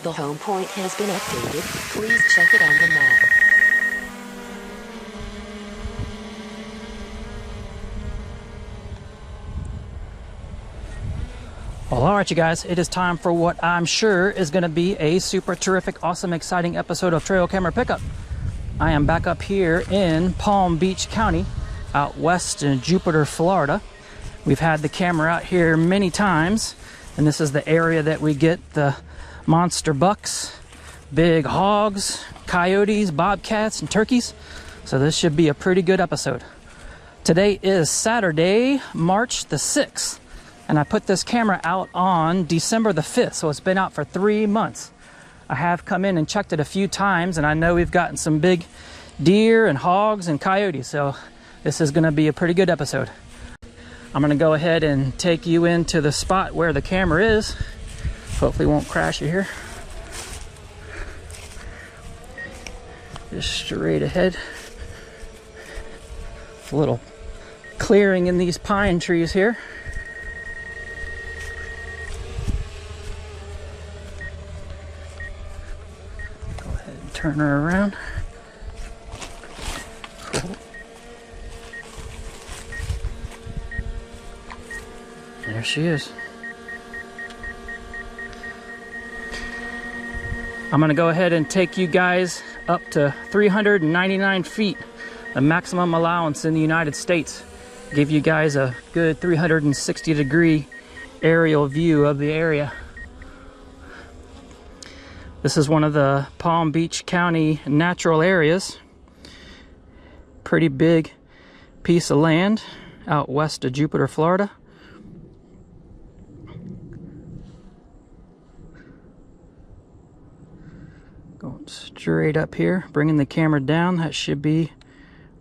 The home point has been updated. Please check it on the map. Well, all right, you guys, it is time for what I'm sure is going to be a super terrific, awesome, exciting episode of Trail Camera Pickup. I am back up here in Palm Beach County, out west in Jupiter, Florida. We've had the camera out here many times, and this is the area that we get the monster bucks, big hogs, coyotes, bobcats, and turkeys. So this should be a pretty good episode. Today is Saturday, March the 6th. And I put this camera out on December the 5th, so it's been out for 3 months. I have come in and checked it a few times, and I know we've gotten some big deer and hogs and coyotes, so this is gonna be a pretty good episode. I'm gonna go ahead and take you into the spot where the camera is. Hopefully won't crash you here. Just straight ahead. It's a little clearing in these pine trees here. Turn her around. Cool. There she is. I'm going to go ahead and take you guys up to 399 feet, the maximum allowance in the United States. Give you guys a good 360-degree aerial view of the area. This is one of the Palm Beach County natural areas. Pretty big piece of land out west of Jupiter, Florida. Going straight up here, bringing the camera down. That should be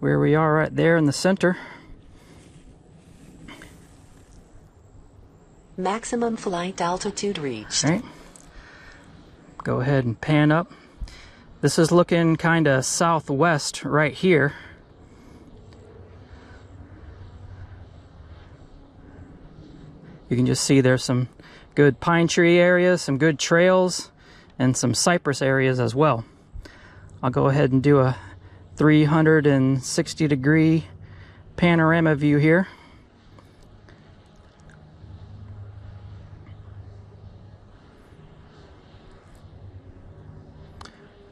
where we are right there in the center. Maximum flight altitude reached. All right. Go ahead and pan up. This is looking kind of southwest right here. You can just see there's some good pine tree areas, some good trails, and some cypress areas as well. I'll go ahead and do a 360-degree panorama view here.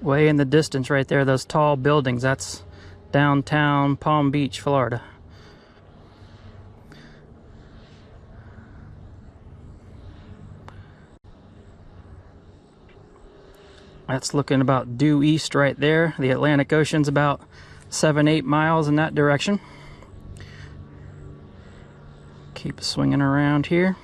Way in the distance right there, those tall buildings, that's downtown Palm Beach, Florida. That's looking about due east right there. The Atlantic Ocean's about 7-8 miles in that direction. Keep swinging around here.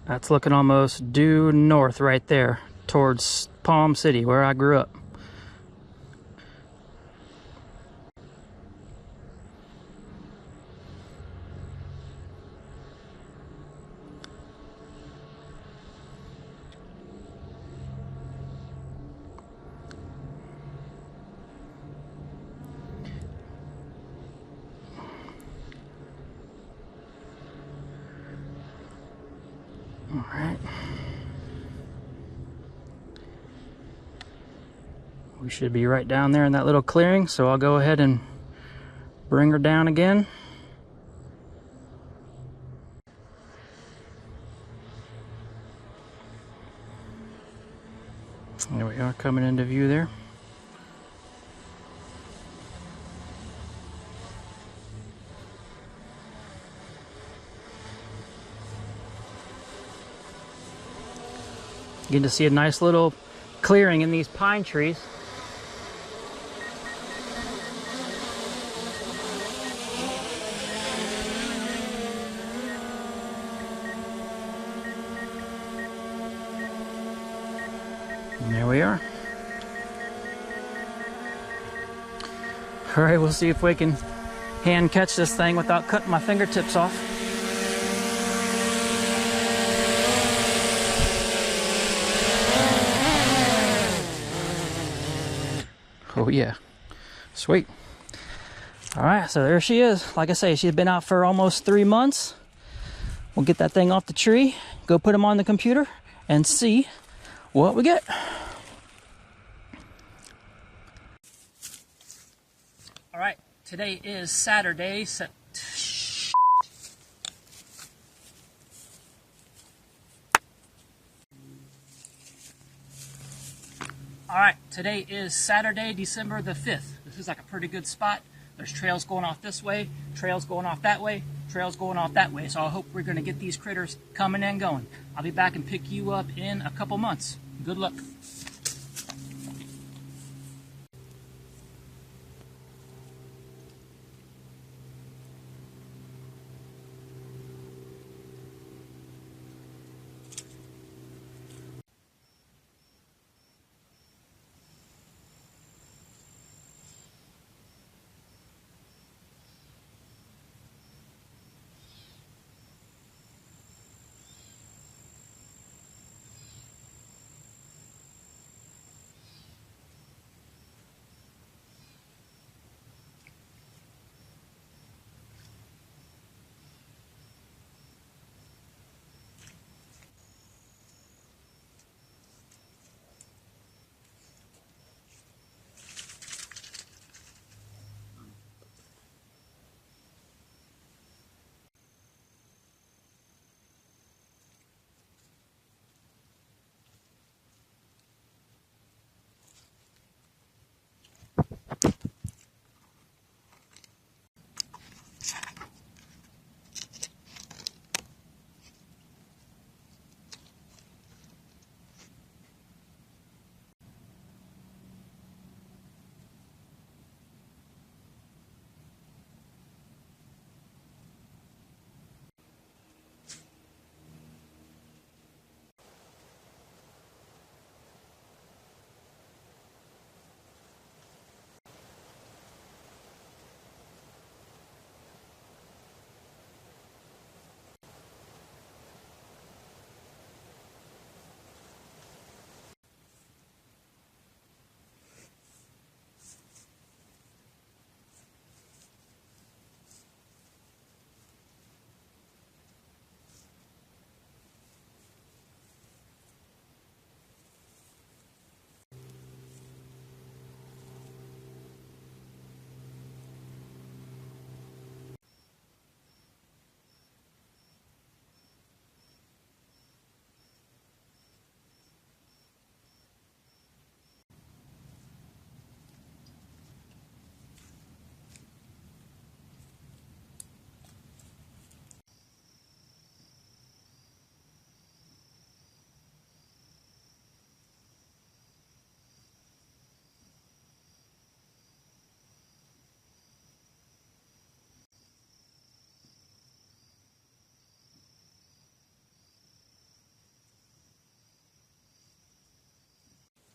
That's looking almost due north right there towards Palm City, where I grew up. All right. We should be right down there in that little clearing, so I'll go ahead and bring her down again. There we are, coming into view there. You get to see a nice little clearing in these pine trees. And there we are. All right, we'll see if we can hand catch this thing without cutting my fingertips off. Oh yeah, sweet. All right, so there she is. Like I say, she's been out for almost 3 months. We'll get that thing off the tree, go put them on the computer, and see what we get. All right, today is Saturday. All right, today is Saturday, December the 5th. This is like a pretty good spot. There's trails going off this way, trails going off that way, trails going off that way. So I hope we're going to get these critters coming and going. I'll be back and pick you up in a couple months. Good luck.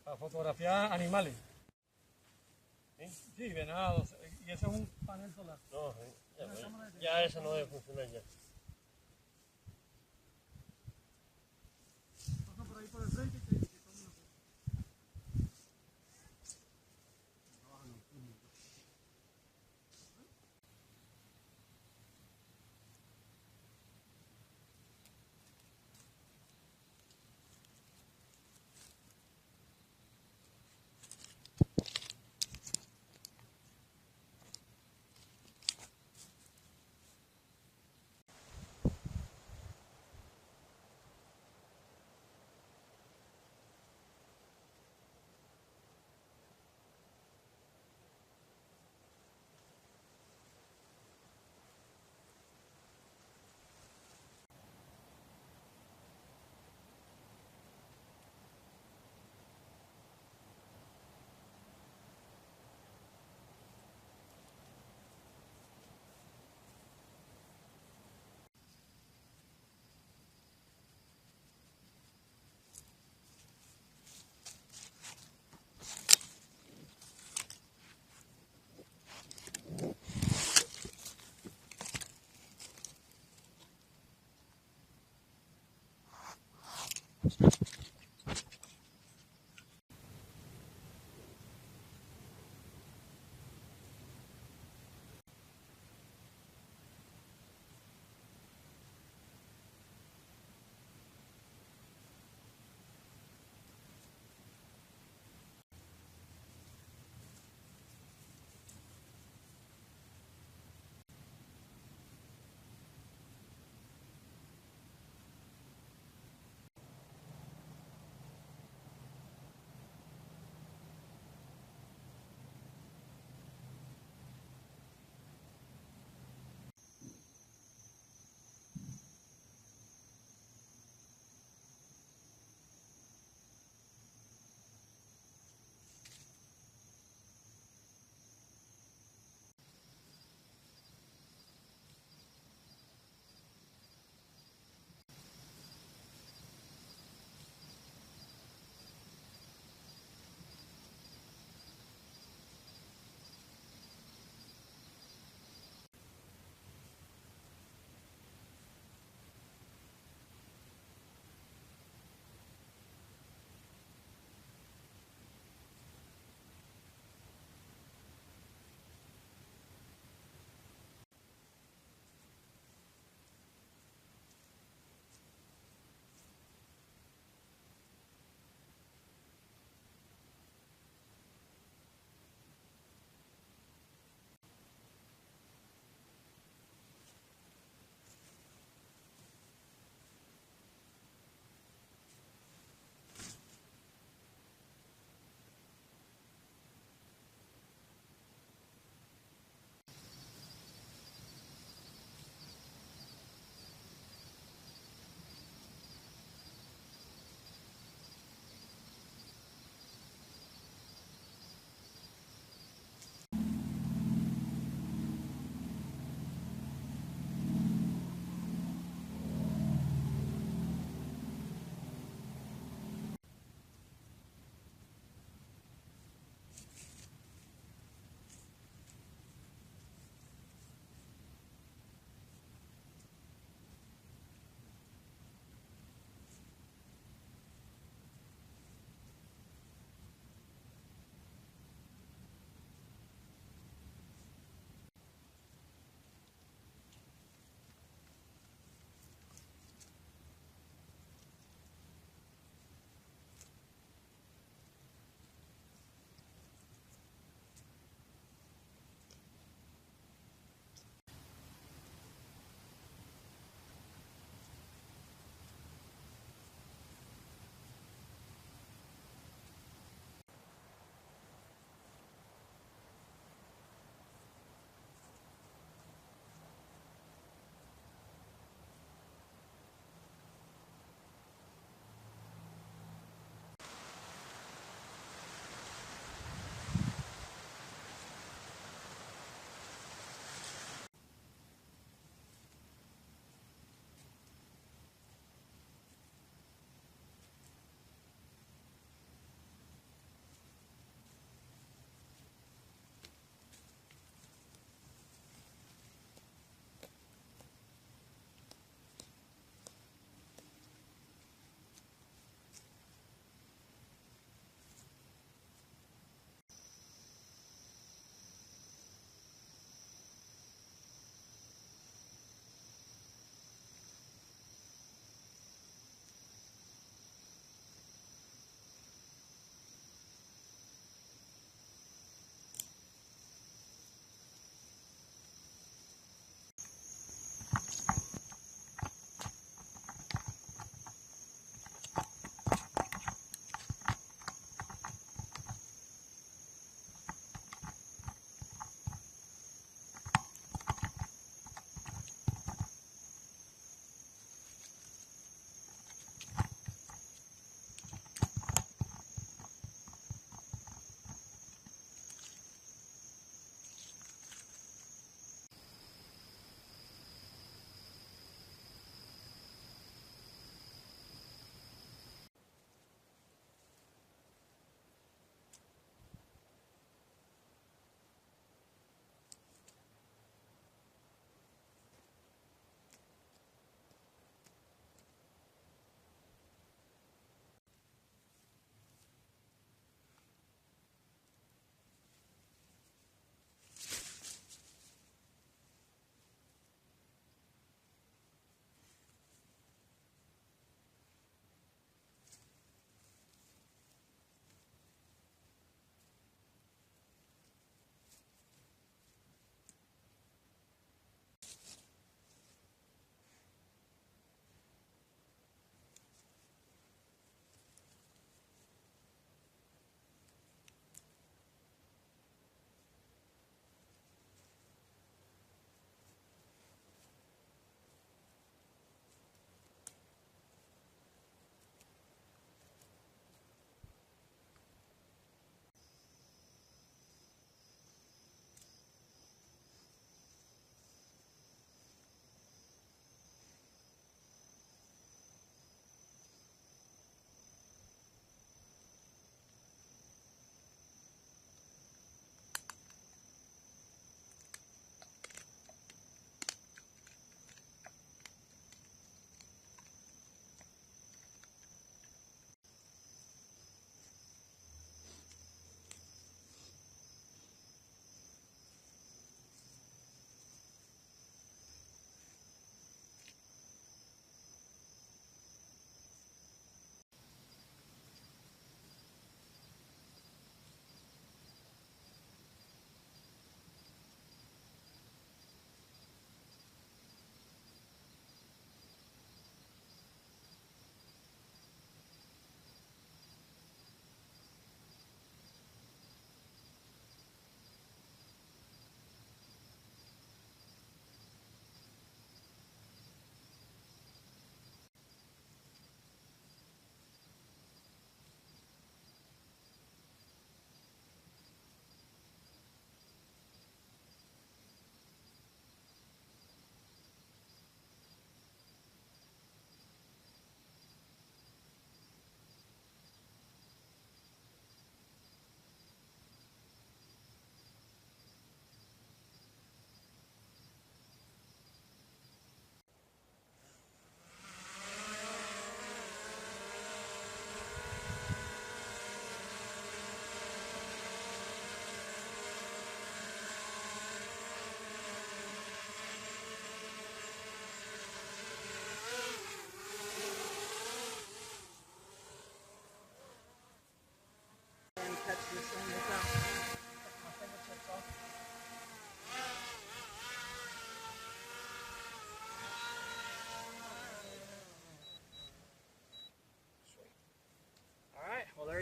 A fotografiar animales. Sí, venados. Y ese es un panel solar. No, ya eso no debe funcionar ya. Pasan por ahí por el frente y te toman una foto.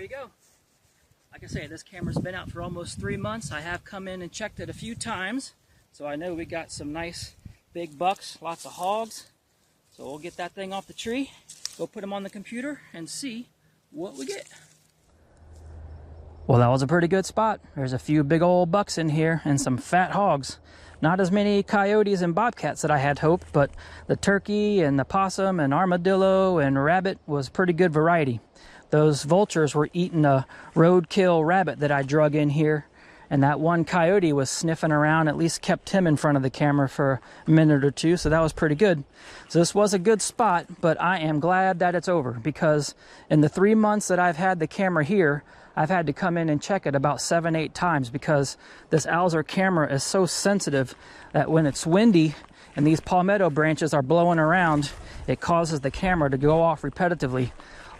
there you go. Like I say, this camera's been out for almost 3 months. I have come in and checked it a few times, so I know we got some nice big bucks, lots of hogs. So we'll get that thing off the tree, go put them on the computer, and see what we get. Well, that was a pretty good spot. There's a few big old bucks in here and some fat hogs. Not as many coyotes and bobcats that I had hoped, but the turkey and the possum and armadillo and rabbit was pretty good variety. Those vultures were eating a roadkill rabbit that I drug in here, and that one coyote was sniffing around, at least kept him in front of the camera for a minute or two, so that was pretty good. So this was a good spot, but I am glad that it's over, because in the 3 months that I've had the camera here, I've had to come in and check it about 7-8 times, because this Owlzer camera is so sensitive that when it's windy and these palmetto branches are blowing around, it causes the camera to go off repetitively.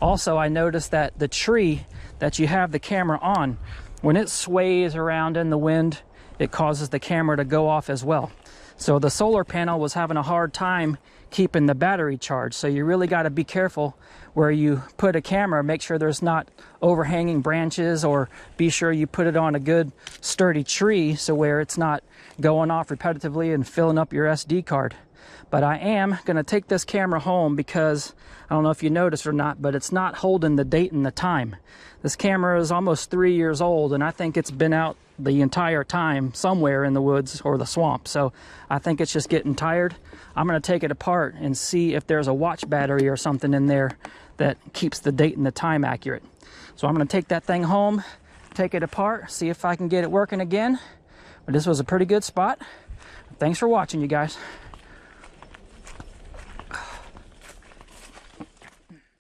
Also, I noticed that the tree that you have the camera on, when it sways around in the wind, it causes the camera to go off as well. So the solar panel was having a hard time keeping the battery charged. So you really got to be careful where you put a camera. Make sure there's not overhanging branches, or be sure you put it on a good sturdy tree so where it's not going off repetitively and filling up your SD card. But I am going to take this camera home because, I don't know if you noticed or not, but it's not holding the date and the time. This camera is almost 3 years old, and I think it's been out the entire time somewhere in the woods or the swamp. So I think it's just getting tired. I'm going to take it apart and see if there's a watch battery or something in there that keeps the date and the time accurate. So I'm going to take that thing home, take it apart, see if I can get it working again. But this was a pretty good spot. Thanks for watching, you guys.